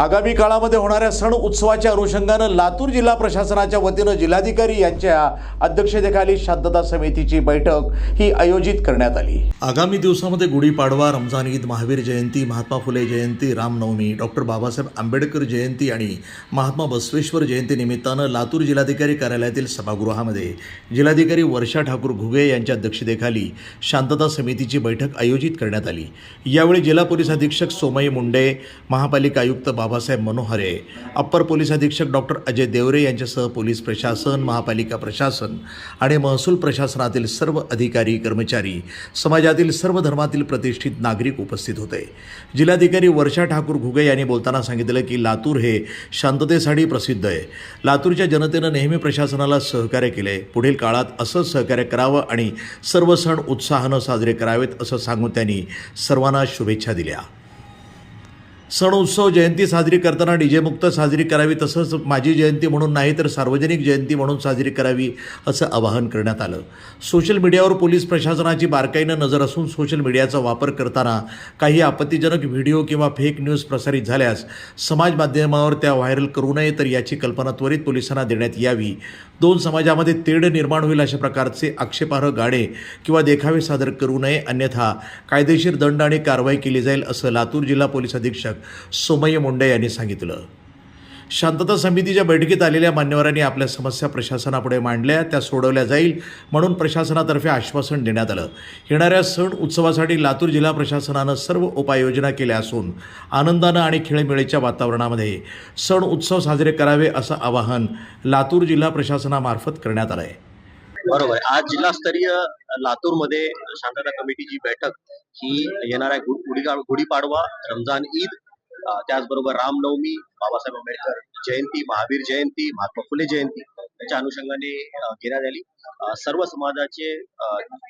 आगामी काळामध्ये होणाऱ्या सण उत्सवाच्या अनुषंगानं लातूर जिल्हा प्रशासनाच्या वतीनं जिल्हाधिकारी यांच्या अध्यक्षतेखाली शांतता समितीची बैठक ही आयोजित करण्यात आली। आगामी दिवसामध्ये गुढीपाडवा, रमजान ईद, महावीर जयंती, महात्मा फुले जयंती, रामनवमी, डॉक्टर बाबासाहेब आंबेडकर जयंती आणि महात्मा बसवेश्वर जयंती निमित्तानं लातूर जिल्हाधिकारी कार्यालयातील सभागृहामध्ये जिल्हाधिकारी वर्षा ठाकूर घुगे यांच्या अध्यक्षतेखाली शांतता समितीची बैठक आयोजित करण्यात आली। यावेळी जिल्हा पोलीस अधीक्षक सोमय्या मुंडे, महापालिका आयुक्त बाबासाहेब मनोहरे, अप्पर पोलीस अधीक्षक डॉक्टर अजय देवरे यांच्यासह पोलीस प्रशासन, महापालिका प्रशासन आणि महसूल प्रशासनातील सर्व अधिकारी, कर्मचारी, समाजातील सर्व धर्मातील प्रतिष्ठित नागरिक उपस्थित होते। जिल्हाधिकारी वर्षा ठाकूर घुगे यांनी बोलताना सांगितलं की लातूर हे शांततेसाठी प्रसिद्ध आहे। लातूरच्या जनतेनं नेहमी प्रशासनाला सहकार्य केले। पुढील काळात असंच सहकार्य करावं आणि सर्व सण उत्साहानं साजरे करावेत असं सांगून त्यांनी सर्वांना शुभेच्छा दिल्या। सण उत्सव जयंती साजरी करताना डीजे मुक्त साजरी करावी, तसंच माझी जयंती म्हणून नाही तर सार्वजनिक जयंती म्हणून साजरी करावी असं आवाहन करण्यात आलं। सोशल मीडियावर पोलीस प्रशासनाची बारकाईनं नजर असून सोशल मीडियाचा वापर करताना काही आपत्तीजनक व्हिडिओ किंवा फेक न्यूज प्रसारित झाल्यास समाज माध्यमावर त्या व्हायरल करू नये, तर याची कल्पना त्वरित पोलिसांना देण्यात यावी। दोन समाजामध्ये तेढ निर्माण होईल अशा प्रकारचे आक्षेपार्ह गाणे किंवा देखावे सादर करू नये, अन्यथा कायदेशीर दंड आणि कारवाई केली जाईल असं लातूर जिल्हा पोलीस अधीक्षक सोमय्या मुंडे यांनी सांगितलं। शांतता समितीच्या बैठकीत आलेल्या मान्यवरांनी आपल्या समस्या प्रशासनापुढे मांडल्या, त्या सोडवल्या जाईल म्हणून प्रशासनातर्फे आश्वासन देण्यात आलं। येणाऱ्या सण उत्सवासाठी लातूर जिल्हा प्रशासनानं सर्व उपाययोजना केल्या असून आनंदानं आणि खेळीमेळीच्या वातावरणामध्ये सण उत्सव साजरे करावे असं आवाहन लातूर जिल्हा प्रशासनामार्फत करण्यात आलं आहे। बरोबर। आज जिल्हास्तरीय लातूरमध्ये शांतता कमिटीची बैठक ही येणाऱ्या गुढीपाडवा, रमजान ईद, त्याचबरोबर रामनवमी, बाबासाहेब आंबेडकर जयंती, महावीर जयंती, महात्मा फुले जयंती याच्या अनुषंगाने घेण्यात आली। सर्व समाजाचे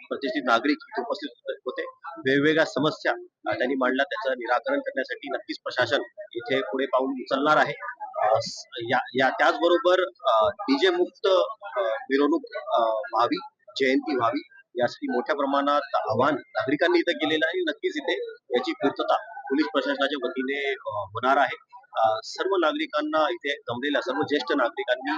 प्रतिष्ठित नागरिक इथे उपस्थित होते। वेगवेगळ्या समस्या त्यांनी मांडल्या, त्याचं निराकरण करण्यासाठी नक्कीच प्रशासन इथे पुढे पाऊल उचलणार आहे। त्याचबरोबर डीजे मुक्त मिरवणूक व्हावी, जयंती व्हावी यासाठी मोठ्या प्रमाणात आवाहन नागरिकांनी इथे केलेलं आहे। नक्कीच इथे याची पूर्तता पोलीस प्रशासनाच्या वतीने होणार आहे। सर्व नागरिकांना इथे जमलेल्या सर्व ज्येष्ठ नागरिकांनी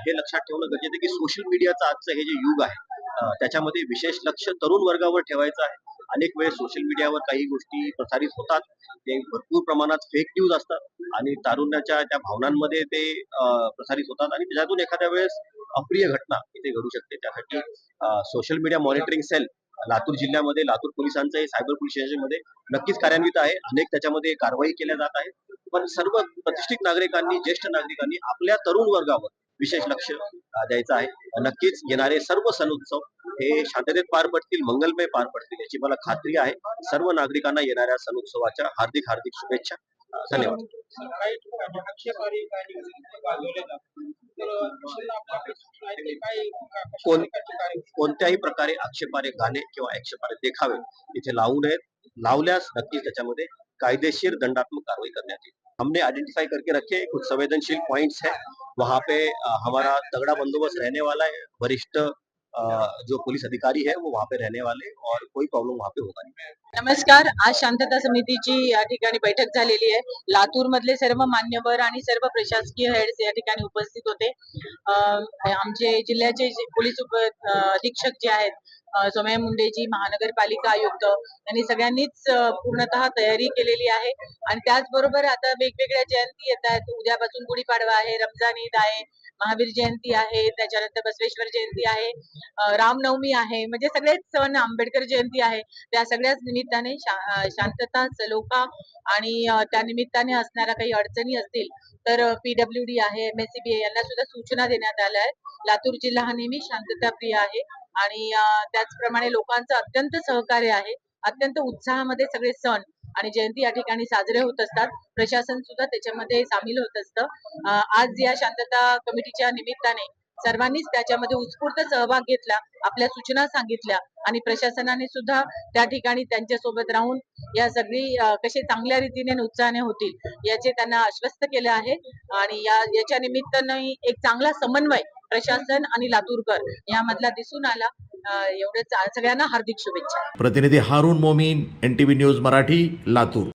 हे लक्षात ठेवणं गरजेचं आहे की सोशल मीडियाचं आजचं हे जे युग आहे त्याच्यामध्ये विशेष लक्ष तरुण वर्गावर ठेवायचं आहे। अनेक वेळेस सोशल मीडियावर काही गोष्टी प्रसारित होतात, ते भरपूर प्रमाणात फेक न्यूज असतात आणि तारुण्याच्या त्या भावनांमध्ये ते प्रसारित होतात आणि त्याच्यातून एखाद्या वेळेस अप्रिय घटना इथे घडू शकते। त्यासाठी social media monitoring cell Latur जिल्ह्यामध्ये, लातूर पोलिसांचे सायबर पोलीस स्टेशनमध्ये नक्कीच कार्यान्वित आहे। अनेक त्याच्यामध्ये कारवाई केल्या जात आहे, पण सर्व प्रतिष्ठित नागरिकांनी, ज्येष्ठ नागरिकांनी आपल्या तरुण वर्गावर विशेष लक्ष द्यायचं आहे। नक्कीच येणारे सर्व सण उत्सव हे शांततेत पार पडतील, मंगलमय पार पडतील याची मला खात्री आहे। सर्व नागरिकांना येणाऱ्या सण उत्सवाच्या हार्दिक हार्दिक शुभेच्छा। धन्यवाद। कोणत्याही प्रकारे आक्षेपार्ह गाणे किंवा आक्षेपार्ह देखावे इथे लावू नयेत। लावल्यास नक्कीच त्याच्यामध्ये कायदेशीर दंडात्मक कार्रवाई करण्यात येईल। हमने आइडेंटिफाई करके रखे कुछ संवेदनशील पॉइंट्स है, वहाँ पे हमारा तगड़ा बंदोबस्त रहने वाला है। वरिष्ठ जो पुलिस अधिकारी है वो वहाँ पे रहने वाले और कोई प्रॉब्लम वहाँ पे होगा नहीं। नमस्कार। आज शांतता समितीची या ठिकाणी बैठक झालेली आहे। लातूर मधले सर्व मान्यवर आणि सर्व प्रशासकीय हेड्स या ठिकाणी उपस्थित होते। आमचे जिल्ह्याचे पोलीस अधीक्षक जे आहेत सोमय्या मुंडेजी, महानगरपालिका आयुक्त यांनी सगळ्यांनीच पूर्णतः तयारी केलेली आहे आणि त्याचबरोबर आता वेगवेगळ्या जयंती येत आहेत। उद्यापासून गुढीपाडवा आहे, रमजान ईद आहे, महावीर जयंती आहे, त्याच्यानंतर बसवेश्वर जयंती आहे, रामनवमी आहे, म्हणजे सगळेच सण, आंबेडकर जयंती आहे। त्या सगळ्याच निमित्ताने शांतता, सलोखा आणि त्या निमित्ताने असणाऱ्या काही अडचणी असतील तर PWD आहे, MSCBA यांना सुद्धा सूचना देण्यात आल्या आहेत। लातूर जिल्हा हा नेहमी शांतताप्रिय आहे आणि त्याचप्रमाणे लोकांचं अत्यंत सहकार्य आहे। अत्यंत उत्साहामध्ये सगळे सण आणि जयंती या ठिकाणी साजरे होत असतात। प्रशासन सुद्धा त्याच्यामध्ये सामील होत असतं। आज या शांतता कमिटीच्या निमित्ताने सर्वांनीच त्याच्यामध्ये उत्स्फूर्त सहभाग घेतला, आपल्या सूचना सांगितल्या आणि प्रशासनाने सुद्धा त्या ठिकाणी त्यांच्या सोबत राहून या सगळी कसे चांगल्या रीतीने उत्साहाने होतील याचे त्यांना आश्वस्त केले आहे आणि याच्या निमित्ताने एक चांगला समन्वय प्रशासन आणि लातूरकर यामधला दिसून आला। एवढेच, सगळ्यांना हार्दिक शुभेच्छा। प्रतिनिधी हारून मोमीन, NTV न्यूज मराठी, लातूर।